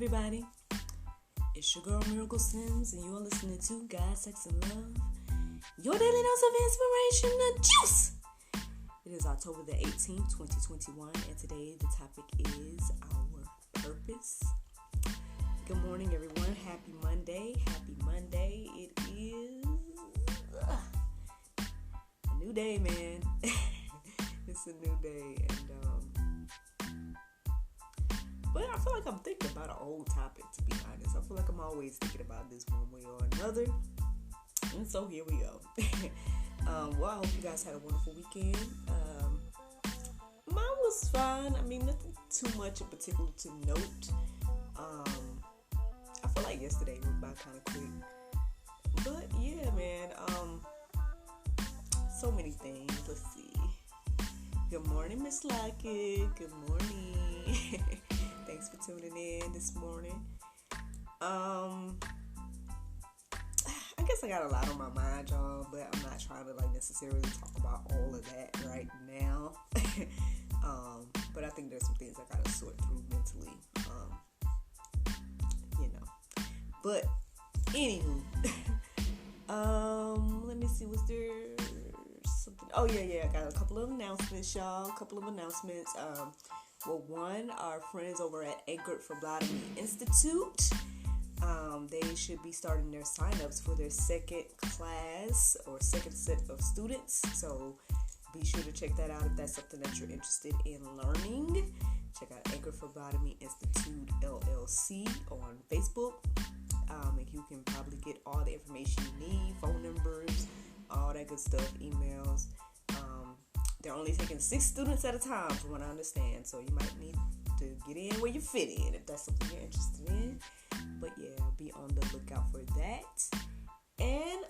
everybody. It's your girl Miracle Sims, and you're listening to God, Sex, and Love, your daily dose of inspiration, the juice. It is October the 18th, 2021, and today the topic is our purpose. Good morning, everyone. Happy Monday. Happy Monday. It is a new day, man. It's a new day, and but I feel like I'm thinking about an old topic, to be honest. I feel like I'm always thinking about this one way or another. And so here we go. Well, I hope you guys had a wonderful weekend. Mine was fine. I mean, nothing too much in particular to note. I feel like yesterday went by kind of quick. But yeah, man. So many things. Let's see. Good morning, Miss Lockett. Good morning. Thanks for tuning in this morning. I guess I got a lot on my mind, y'all, but I'm not trying to necessarily talk about all of that right now. But I think there's some things I gotta sort through mentally. But anywho, let me see. Was there something? Oh yeah. I got a couple of announcements, y'all. Well, one, our friends over at Anchored Phlebotomy Institute, they should be starting their sign-ups for their second class or second set of students. So be sure to check that out if that's something that you're interested in learning. Check out Anchored Phlebotomy Institute LLC on Facebook. And you can probably get all the information you need, phone numbers, all that good stuff, emails. They're only taking 6 students at a time, from what I understand. So you might need to get in where you fit in if that's something you're interested in. But yeah, be on the lookout for that. And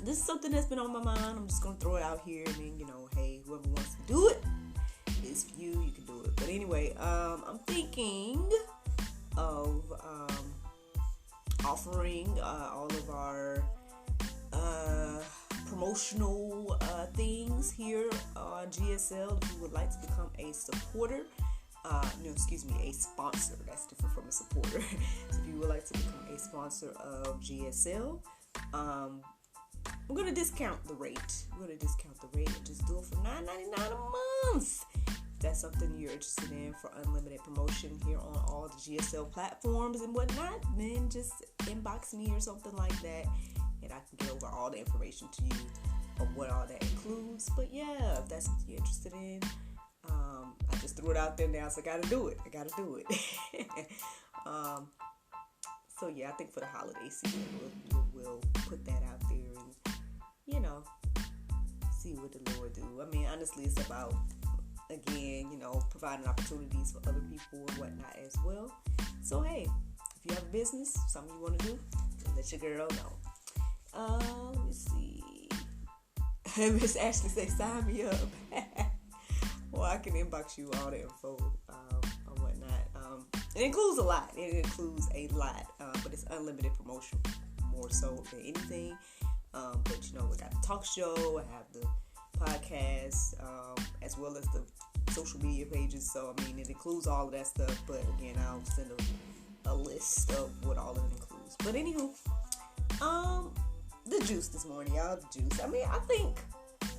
this is something that's been on my mind. I'm just gonna throw it out here. I mean, hey, whoever wants to do it, it's you. You can do it. But anyway, I'm thinking of offering all of our promotional things here on GSL. If you would like to become a supporter, a sponsor. That's different from a supporter. So if you would like to become a sponsor of GSL, we're gonna discount the rate. And just do it for $9.99 a month. If that's something you're interested in for unlimited promotion here on all the GSL platforms and whatnot, then just inbox me or something like that, and I can get over all the information to you of what all that includes. But yeah, if that's something you're interested in, I just threw it out there now, so I gotta do it. So yeah, I think for the holiday season, we'll put that out there and, see what the Lord do. I mean, honestly, it's about, again, providing opportunities for other people and whatnot as well. So hey, if you have a business, something you want to do, let your girl know. Let me see. Miss Ashley say, sign me up. Well, I can inbox you all the info or whatnot. It includes a lot. But it's unlimited promotion, more so than anything. But we got the talk show. I have the podcast, as well as the social media pages. So I mean, it includes all of that stuff. But again, I'll send a list of what all of it includes. But anywho, the juice this morning, y'all. The juice. I mean, I think.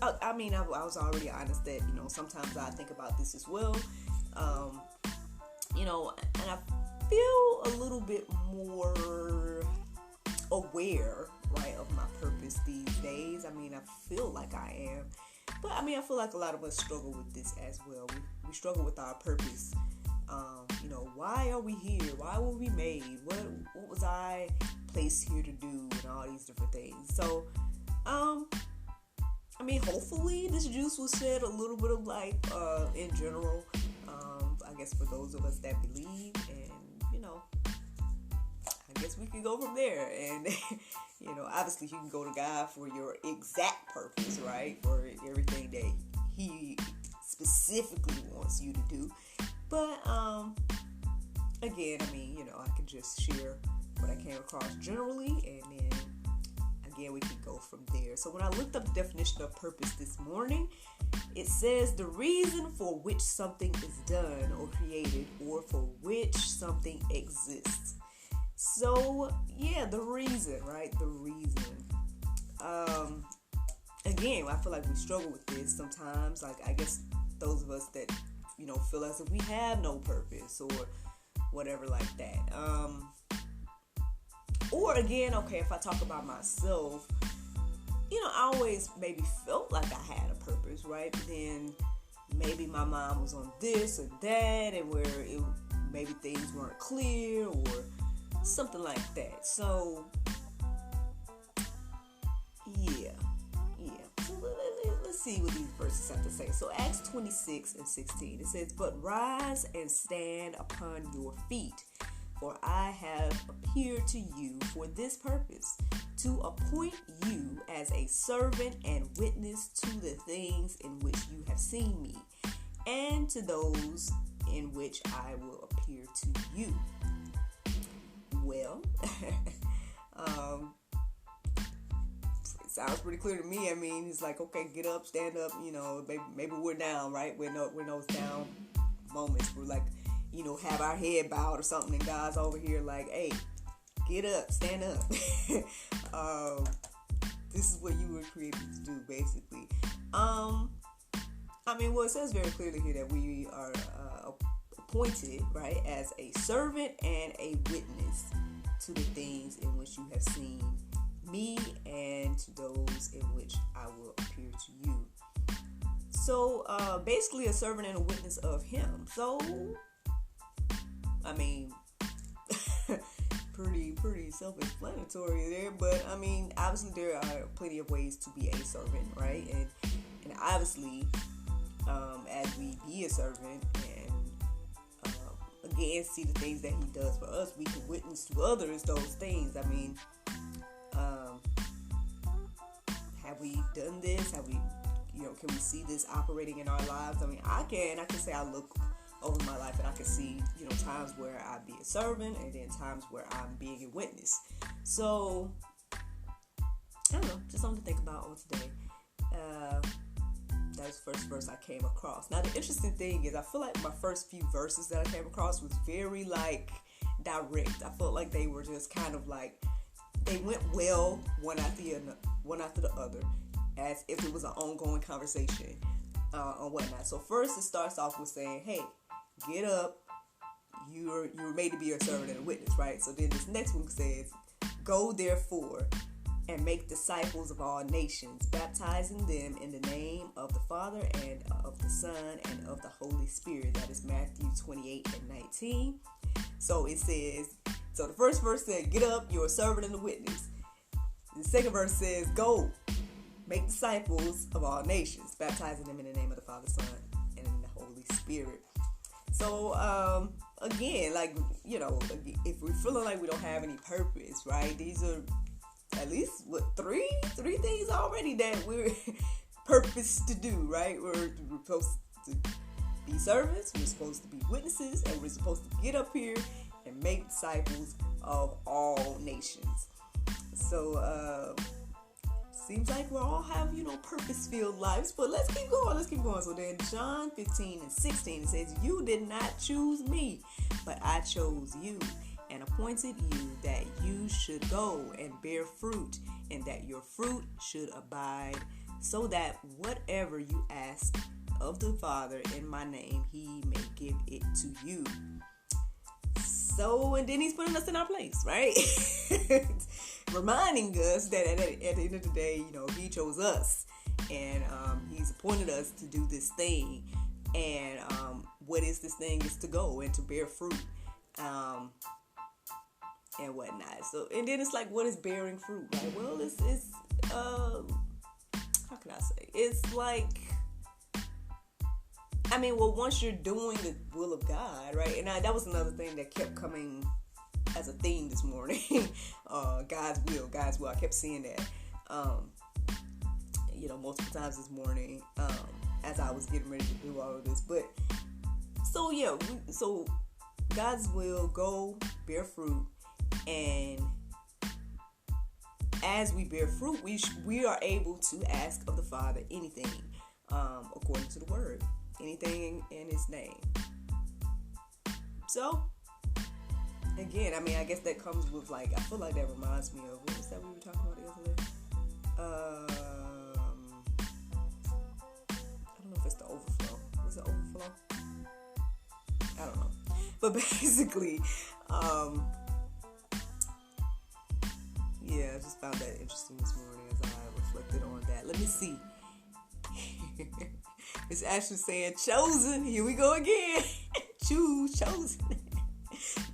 I was already honest that sometimes I think about this as well. And I feel a little bit more aware, right, of my purpose these days. I mean, I feel like I am. But I mean, I feel like a lot of us struggle with this as well. We struggle with our purpose. Why are we here? Why were we made? What was I placed here to do? And all these different things. So, I mean, hopefully this juice will shed a little bit of light in general. I guess for those of us that believe, and I guess we can go from there. And obviously you can go to God for your exact purpose, right? For everything that He specifically wants you to do. But again, I mean, I can just share what I came across generally, and then I again, we can go from there. So when I looked up the definition of purpose this morning, it says the reason for which something is done or created, or for which something exists. So yeah, the reason, right? The reason. Again, I feel like we struggle with this sometimes. Like, I guess those of us that, feel as if we have no purpose or whatever like that. Or again, okay, if I talk about myself, I always maybe felt like I had a purpose, right? But then maybe my mind was on this or that, and where maybe things weren't clear or something like that. So, yeah. So let's see what these verses have to say. So Acts 26:16, it says, "But rise and stand upon your feet, for I have appeared to you for this purpose, to appoint you as a servant and witness to the things in which you have seen me, and to those in which I will appear to you." Well, it sounds pretty clear to me. I mean, it's like, okay, get up, stand up, maybe we're down, right? We're those down moments. We're like, have our head bowed or something, and God's over here like, hey, get up, stand up. This is what you were created to do, basically. It says very clearly here that we are appointed, right, as a servant and a witness to the things in which you have seen me, and to those in which I will appear to you. So, basically a servant and a witness of him. So, pretty self-explanatory there, but obviously there are plenty of ways to be a servant, right? And obviously, as we be a servant and again see the things that he does for us, we can witness to others those things. Have we done this? Have we, can we see this operating in our lives? I can say I look over my life and I can see, times where I be a servant and then times where I'm being a witness. So, I don't know, just something to think about on today. That was the first verse I came across. Now, the interesting thing is I feel like my first few verses that I came across was very, direct. I felt like they were just kind of they went well one after the other, as if it was an ongoing conversation on whatnot. So first it starts off with saying, hey, get up, you're made to be a servant and a witness, right? So then this next one says, go therefore and make disciples of all nations, baptizing them in the name of the Father and of the Son and of the Holy Spirit. That is Matthew 28:19. So it says, so the first verse said, get up, you're a servant and a witness. The second verse says, go, make disciples of all nations, baptizing them in the name of the Father, Son, and in the Holy Spirit. So, again, if we're feeling like we don't have any purpose, right? These are at least, three things already that we're purposed to do, right? We're supposed to be servants, we're supposed to be witnesses, and we're supposed to get up here and make disciples of all nations. So, seems like we all have, purpose-filled lives, but let's keep going. So then John 15:16, it says, you did not choose me, but I chose you and appointed you that you should go and bear fruit, and that your fruit should abide, so that whatever you ask of the Father in my name, he may give it to you. So, and then he's putting us in our place, right? Reminding us that at the end of the day, he chose us, and he's appointed us to do this thing. And what is this thing? Is to go and to bear fruit, and whatnot. So, and then it's like, what is bearing fruit, right? Well, it's how can I say? It's like, once you're doing the will of God, right? And that was another thing that kept coming as a theme this morning. God's will. I kept seeing that, multiple times this morning, as I was getting ready to do all of this. But, so yeah, so God's will, go, bear fruit, and as we bear fruit, we are able to ask of the Father anything, according to the Word, anything in His name. So, again, I mean, I guess that comes with, like, I feel like that reminds me of, what was that we were talking about the other day? I don't know if it's the overflow. Was it overflow? I don't know. But basically, yeah, I just found that interesting this morning as I reflected on that. Let me see. It's actually saying chosen. Here we go again. Chosen.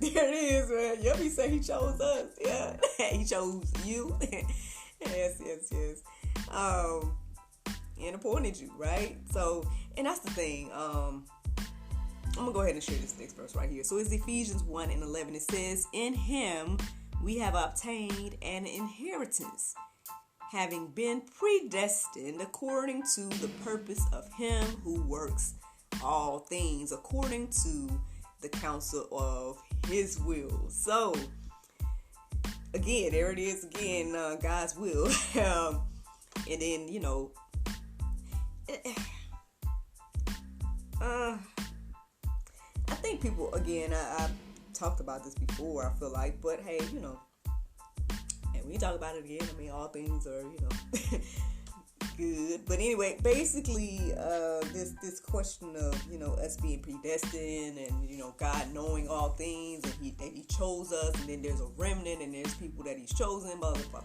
There it is, man. Yep, he said he chose us. Yeah, he chose you. Yes. And appointed you, right? So, and that's the thing. I'm gonna go ahead and share this next verse right here. So it's Ephesians 1:11. It says, "In Him we have obtained an inheritance, having been predestined according to the purpose of Him who works all things according to the counsel of His will." So, again, there it is again, God's will. And then, you know, I think people, again, I talked about this before, I feel like, but hey, you know, and we talk about it again, I mean, all things are, you know, good. But anyway, basically, this question of, you know, us being predestined and, you know, God knowing all things, and He chose us, and then there's a remnant, and there's people that He's chosen, blah, blah,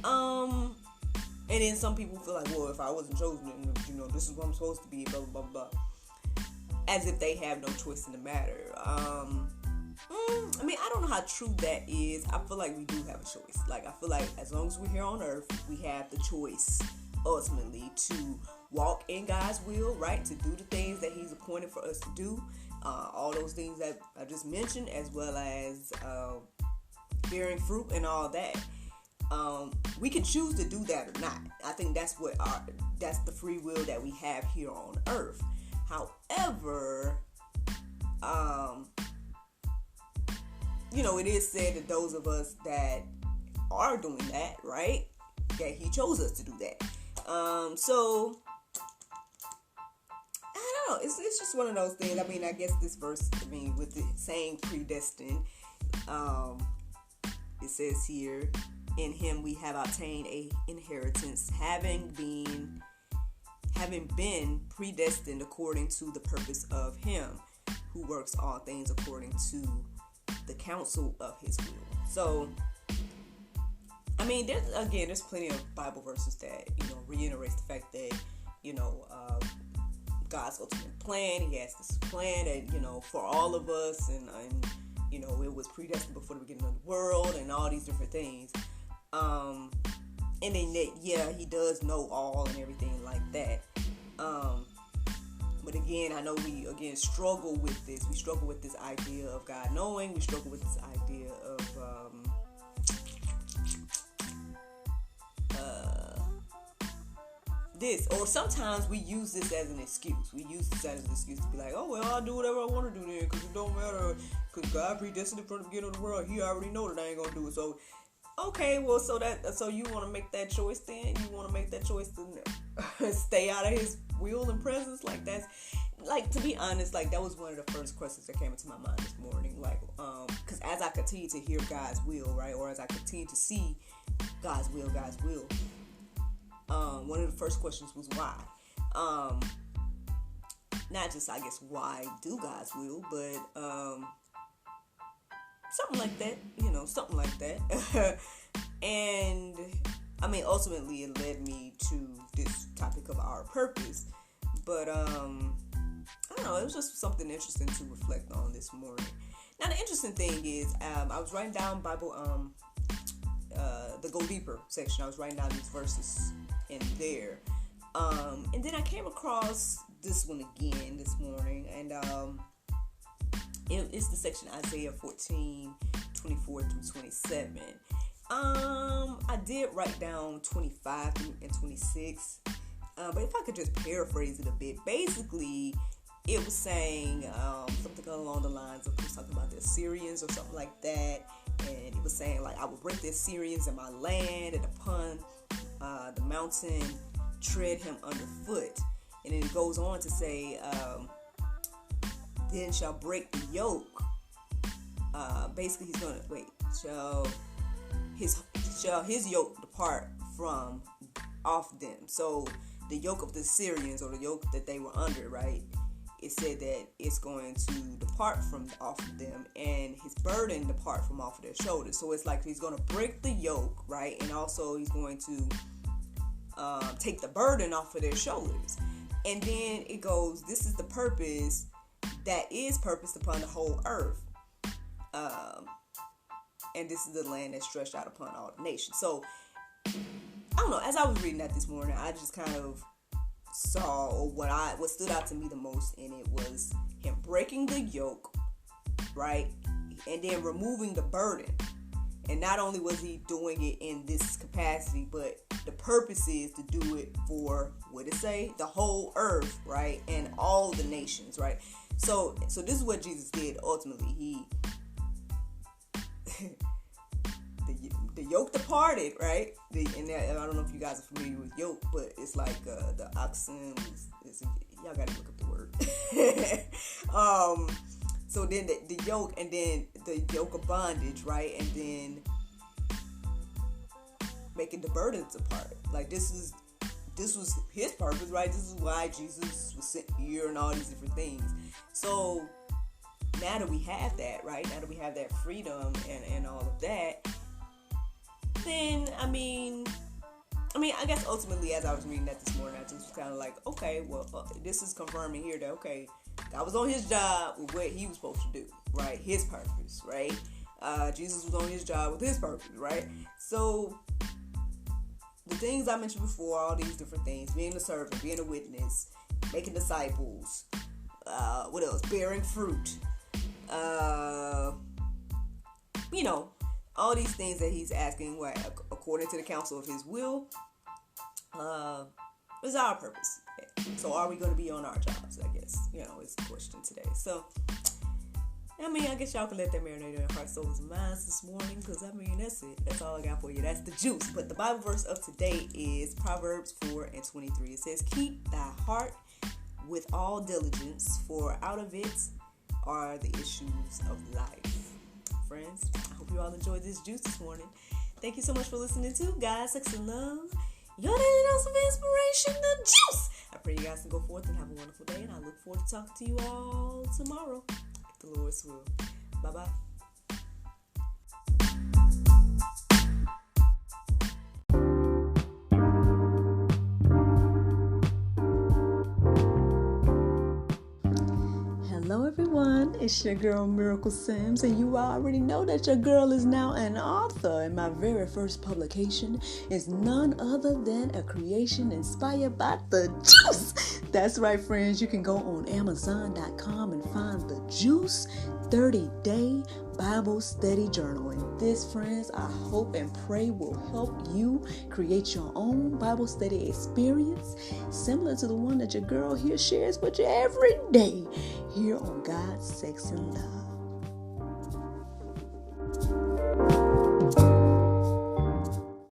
blah. And then some people feel like, well, if I wasn't chosen, then, you know, this is what I'm supposed to be, blah, blah, blah, blah. As if they have no choice in the matter. I mean, I don't know how true that is. I feel like we do have a choice. Like, I feel like as long as we're here on earth, we have the choice, ultimately, to walk in God's will, right? To do the things that He's appointed for us to do. All those things that I just mentioned, as well as bearing fruit and all that. We can choose to do that or not. I think that's the free will that we have here on earth. However, you know, it is said that those of us that are doing that, right, that He chose us to do that. So, I don't know. It's just one of those things. I mean, I guess this verse, I mean, with it saying predestined, it says here, "In Him we have obtained a inheritance, having been predestined according to the purpose of Him who works all things according to the counsel of His will." So, I mean, there's plenty of Bible verses that, you know, reiterates the fact that, you know, God's ultimate plan, He has this plan that, you know, for all of us, and you know, it was predestined before the beginning of the world, and all these different things. And then that, yeah, He does know all and everything like that. But again, I know we, again, struggle with this. We struggle with this idea of God knowing. We struggle with this idea of, this. Or sometimes we use this as an excuse. We use this as an excuse to be like, oh, well, I'll do whatever I want to do then, because it don't matter. Because God predestined it from the beginning of the world. He already know that I ain't going to do it. So, okay, well, so you want to make that choice then? You want to make that choice to stay out of His will and presence? Like, that's, like, to be honest, like, that was one of the first questions that came into my mind this morning. Like, because as I continue to hear God's will, right, or as I continue to see God's will, one of the first questions was why. Not just, I guess, why do God's will, but something like that, you know, something like that. And I mean, ultimately it led me to this topic of our purpose. But I don't know, it was just something interesting to reflect on this morning. Now, the interesting thing is, I was writing down Bible, the Go Deeper section. I was writing down these verses in there. And then I came across this one again this morning, and it's the section Isaiah 14:24-27. I did write down 25 and 26, but if I could just paraphrase it a bit, basically it was saying something along the lines of, talking about the Assyrians or something like that, And it was saying, like, I will break the Assyrians in my land, and upon the mountain tread him underfoot. And then it goes on to say, then shall break the yoke. Basically, he's gonna shall his yoke depart from off them. So the yoke of the Syrians, or the yoke that they were under, right? It said that it's going to depart from off of them, and his burden depart from off of their shoulders. So it's like he's going to break the yoke, right? And also he's going to take the burden off of their shoulders. And then it goes, this is the purpose that is purposed upon the whole earth. And this is the land that's stretched out upon all the nations. So, I don't know, as I was reading that this morning, I just kind of saw, or what stood out to me the most in it was him breaking the yoke, right? And then removing the burden. And not only was he doing it in this capacity, but the purpose is to do it for, what it say? The whole earth, right? And all the nations, right? So this is what Jesus did ultimately. He the yoke departed, right? And I don't know if you guys are familiar with yoke, but it's like the oxen. Y'all gotta look up the word. So then the yoke, and then the yoke of bondage, right? And then making the burdens apart. Like this was his purpose, right? This is why Jesus was sent here and all these different things. So now that we have that, right? Now that we have that freedom and all of that, then I mean, I guess ultimately, as I was reading that this morning, I just was kind of like, okay, well, this is confirming here that, okay, God was on his job with what he was supposed to do, right? His purpose, right? Jesus was on his job with his purpose, right? So the things I mentioned before, all these different things, being a servant, being a witness, making disciples, what else? Bearing fruit, all these things that he's asking, right, according to the counsel of his will, is our purpose. So are we going to be on our jobs, I guess, is the question today. So, I guess y'all can let that marinate in your heart, souls, and minds this morning, because, that's it. That's all I got for you. That's the juice. But the Bible verse of today is Proverbs 4:23. It says, keep thy heart with all diligence, for out of it are the issues of life. Friends, I hope you all enjoyed this juice this morning. Thank you so much for listening to God, Sex, and Love, your daily dose of inspiration, the juice. I pray you guys can go forth and have a wonderful day, and I look forward to talking to you all tomorrow, if the Lord's will. Bye-bye. Hello everyone, it's your girl Miracle Sims, and you already know that your girl is now an author, and my very first publication is none other than a creation inspired by the juice. That's right, friends, you can go on Amazon.com and find the Juice 30-Day Bible Study Journal. And this, friends, I hope and pray will help you create your own Bible study experience similar to the one that your girl here shares with you every day here on God, Sex, and Love.